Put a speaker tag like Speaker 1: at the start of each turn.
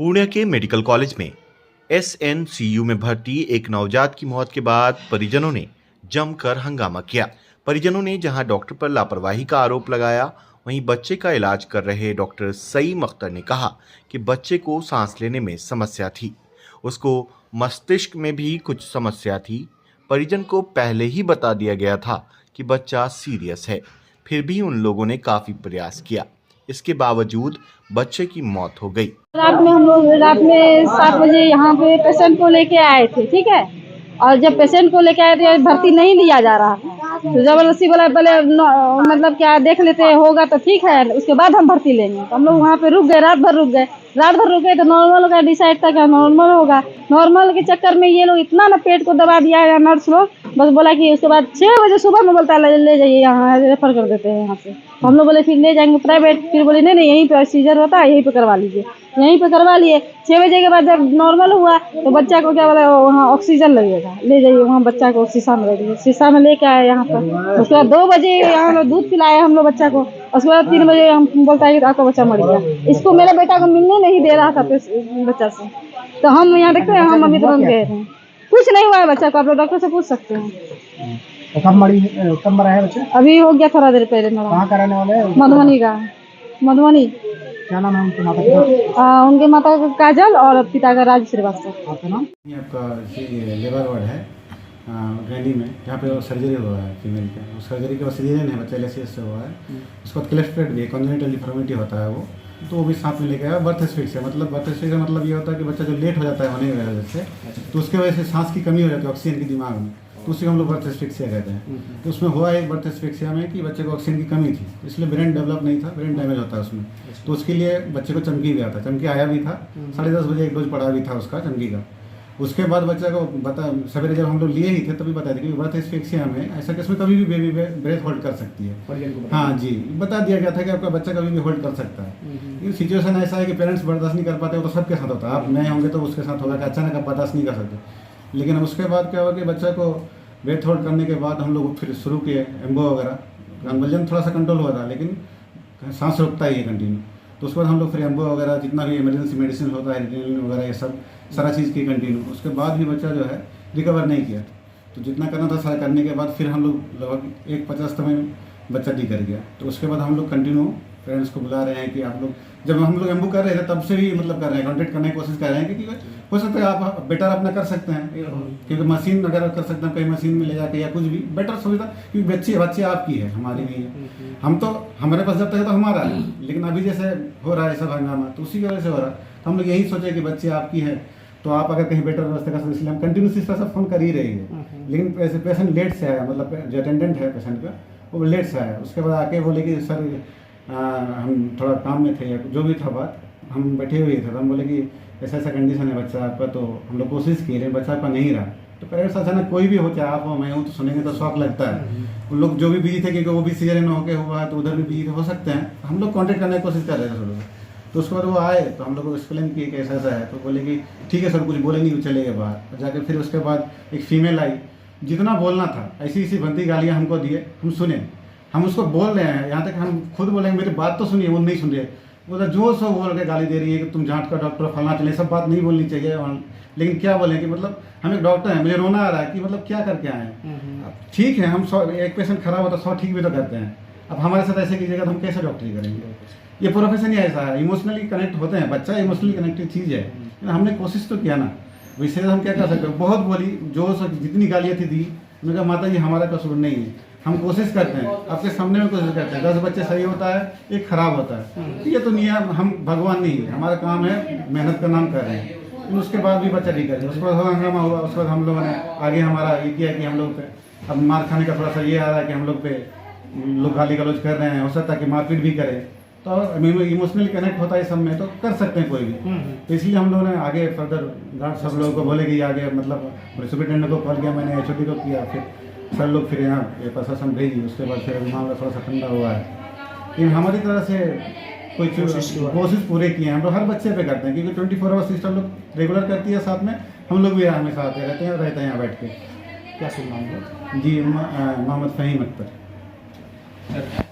Speaker 1: पूर्णिया के medical college में SNCU में भर्ती एक नवजात की मौत के बाद परिजनों ने जमकर हंगामा किया। परिजनों ने जहां डॉक्टर पर लापरवाही का आरोप लगाया, वहीं बच्चे का इलाज कर रहे डॉक्टर सईम अख्तर ने कहा कि बच्चे को सांस लेने में समस्या थी, उसको मस्तिष्क में भी कुछ समस्या थी। परिजन को पहले ही बता दिया गया था कि बच्चा सीरियस है, फिर भी उन लोगों ने काफी प्रयास किया, इसके बावजूद बच्चे की मौत हो गई।
Speaker 2: हम लोग रात में 7 बजे यहाँ पे पेशेंट को लेके आए थे, ठीक है। और जब पेशेंट को लेके आए थे भर्ती नहीं लिया जा रहा था, तो जबरदस्ती बोला पहले मतलब क्या देख लेते हैं, होगा तो ठीक है, उसके बाद हम भर्ती लेंगे। तो हम लोग वहाँ पे रुक गए, रात भर रुक गए तो नॉर्मल का डिसाइड था क्या नॉर्मल होगा। नॉर्मल के चक्कर में ये लोग इतना ना पेट को दबा दिया है नर्स लोग, बस बोला कि उसके बाद 6 बजे सुबह में बोलता है ले जाइए, यहाँ रेफर कर देते हैं यहाँ से। हम लोग बोले फिर ले जाएंगे प्राइवेट, फिर बोले नहीं यहीं पे सीजर होता है, यहीं पे करवा लीजिए। यहीं पे करवा लिए। 6 बजे के बाद जब नॉर्मल हुआ तो बच्चा को क्या बोला, वहाँ ऑक्सीजन लगेगा, ले जाइए वहाँ बच्चा को शीशा में रख दीजिए। शीशा में लेके आए यहाँ पर। उसके बाद 2 बजे यहाँ लोग दूध पिलाए हम लोग बच्चा को। उसके बाद 3 बजे हम बोलता है कि आपका बच्चा मर गया। इसको मेरे बेटा को मिलने नहीं दे रहा था बच्चा से। तो हम यहाँ देखते हैं, हम अभी तुरंत गए थे, कुछ नहीं हुआ है बच्चा को, आप लोग डॉक्टर से पूछ सकते हैं।
Speaker 3: तो कब मरा है बच्चा?
Speaker 2: अभी हो गया थोड़ा देर पहले मरा।
Speaker 3: कहाँ का रहने वाले हैं?
Speaker 2: मधुबनी का। मधुबनी।
Speaker 3: क्या नाम है उनके माता पिता?
Speaker 2: उनके माता का काजल और पिता का राज श्रीवास्तव।
Speaker 3: आपका नाम?
Speaker 4: आपका लेबर वार्ड है गैनी में, जहाँ पे सर्जरी हुआ है फीमेल का। उस सर्जरी के बाद सीजन है, बच्चा LCS से हुआ है। उसके बाद क्लेफ्टेड भी कॉन्जेनिटल डिफॉर्मिटी होता है तो वो भी साथ में लेके आया। बर्थ एस्फिक्सिया का मतलब ये होता है कि बच्चा जो लेट हो जाता है होने की वजह से, तो उसके वजह से सांस की कमी हो जाती है ऑक्सीजन की दिमाग में, तो उसी को हम लोग बर्थ एस्फिक्सिया कहते हैं। तो उसमें हुआ एक बर्थ एस्फिक्सिया में कि बच्चे को ऑक्सीजन की कमी थी, इसलिए ब्रेन डेवलप नहीं था, ब्रेन डैमेज होता है उसमें। तो उसके लिए बच्चे को चमकी गया था, चमकी आया भी था, 10:30 बजे एक डोज पड़ा भी था उसका चमकी का। उसके बाद बच्चा को सवेरे जब हम लोग लिए ही थे तभी बताया था कि बर्थ एस्फिक्सिया में ऐसा कि इसमें कभी भी बेबी ब्रेथ होल्ड कर सकती है। हाँ जी, बता दिया गया था कि आपका बच्चा कभी भी होल्ड कर सकता है। ये सिचुएशन ऐसा है कि पेरेंट्स बर्दाश्त नहीं कर पाते, वो तो सबके साथ होता है। आप नए होंगे तो उसके साथ होगा कि अचानक आप बर्दाश्त नहीं कर सकते। लेकिन उसके बाद क्या हुआ कि बच्चा को ब्रेथ होल्ड करने के बाद हम लोग फिर शुरू किए एम्बो वगैरह। कन्वर्जन थोड़ा सा कंट्रोल हुआ था, लेकिन सांस रुकता ही है कंटिन्यू। तो उसके बाद हम लोग फिर एम्बो वगैरह जितना भी इमरजेंसी मेडिसिन होता है, रिटेनिल वगैरह, ये सब सारा चीज़ की कंटिन्यू। उसके बाद भी बच्चा जो है रिकवर नहीं किया। तो जितना करना था सारा करने के बाद फिर हम लोग लगभग 1:50 में बच्चा डिकर गया। तो उसके बाद हम लोग कंटिन्यू पेरेंट्स को बुला रहे हैं कि आप लोग, जब हम लोग एम्बू कर रहे थे तब से भी मतलब कर रहे हैं, कॉन्टेक्ट करने की कोशिश कर रहे हैं कि हो सकता है आप बेटर अपना कर सकते हैं, क्योंकि मशीन अगर कर सकते हैं कहीं मशीन में ले जाके या कुछ भी बेटर सुविधा, क्योंकि बच्चे आपकी है, हमारी नहीं है। हम तो हमारे पास जब तक है तो हमारा है, लेकिन अभी जैसे हो रहा है सब हंगामा तो उसी की वजह से हो रहा है। तो हम लोग यही सोचे कि बच्चे आपकी है तो आप अगर कहीं बेटर व्यवस्था कर सकते, इसलिए हम कंटिन्यूस इस तरह से फ़ोन कर ही रही है। लेकिन ऐसे पेशेंट लेट से आया, मतलब जो अटेंडेंट है पेशेंट का वो लेट से आया। उसके बाद आके बोले कि सर हम थोड़ा काम में थे या जो भी था बात, हम बैठे हुए थे तो हम बोले कि ऐसा कंडीशन है बच्चा आपका, तो हम लोग कोशिश किए रहे, बच्चा आपका नहीं रहा। तो पेरेंट्स अचानक कोई भी हो, चाहे आप हो मैं हूँ, तो सुनेंगे तो शौक लगता है। उन लोग जो भी बिजी थे, क्योंकि वो भी सीजन होके हुआ है तो उधर भी बिजी हो सकते हैं। हम लोग कॉन्टेक्ट करने की कोशिश कर रहे थे शुरू से। तो उसके बाद वो आए तो हम लोग को एक्सप्लेन किए कि ऐसा है, तो बोले कि ठीक है सर, कुछ बोले नहीं, चले गए बाहर। जाके फिर उसके बाद एक फीमेल आई, जितना बोलना था ऐसी भद्दी गालियाँ हमको दिए, हम सुने। हम उसको बोल रहे हैं, यहाँ तक हम खुद बोलेंगे मेरी बात तो सुनिए, वो नहीं सुन रही है। वो जो सो बोल के गाली दे रही है कि तुम जांच का डॉक्टर फलना चले, सब बात नहीं बोलनी चाहिए। लेकिन क्या बोले कि मतलब हम एक डॉक्टर हैं, मुझे रोना आ रहा है कि मतलब क्या करके आए हैं। ठीक है, हम 100 एक पेशेंट खराब होता 100 ठीक भी तो करते हैं। अब हमारे साथ ऐसे कीजिएगा तो हम कैसे डॉक्टरी करेंगे? ये प्रोफेशन ही ऐसा है, इमोशनली कनेक्ट होते हैं, बच्चा इमोशनली कनेक्टेड चीज़ है। हमने कोशिश तो किया ना, वैसे हम क्या कर सकते हैं? बहुत बोली, जो जितनी गालियाँ थी दी, मैंने कहा माता जी हमारा कसूर नहीं है, हम कोशिश करते हैं, आपके सामने में कोशिश करते हैं। 10 बच्चे सही होता है, एक खराब होता है, ये तो नियम, हम भगवान नहीं है, हमारा काम है, मेहनत का नाम कर रहे हैं। उसके बाद भी बच्चा ठीक है। उसके बाद हंगामा हुआ, उसके बाद हम लोगों ने आगे हमारा ये किया कि हम लोग पे अब मार खाने का थोड़ा सा ये आ रहा है कि हम लोग पे लोग गाली गलौज कर रहे हैं, हो सकता है कि मारपीट भी करें। तो इमोशनली कनेक्ट होता है, सब में तो कर सकते हैं कोई भी। तो इसलिए हम लोगों ने आगे फर्दर गार्ड सब लोगों को बोले कि आगे मतलब सुपरिटेंडेंट को कॉल किया, मैंने HOD को किया, फिर सर लोग फिर यहाँ प्रशासन भेजी। उसके बाद फिर मामला थोड़ा सा ठंडा हुआ है। लेकिन हमारी तरह से कोई कोशिश पूरे किए हैं। हम लोग हर बच्चे पे करते हैं, क्योंकि 24 आवर सिस्टम लोग रेगुलर करती है, साथ में हम लोग भी हमेशा आते रहते हैं यहाँ बैठ के।
Speaker 3: क्या सुन नाम है?
Speaker 4: जी, मोहम्मद फ़हीम अख्तर।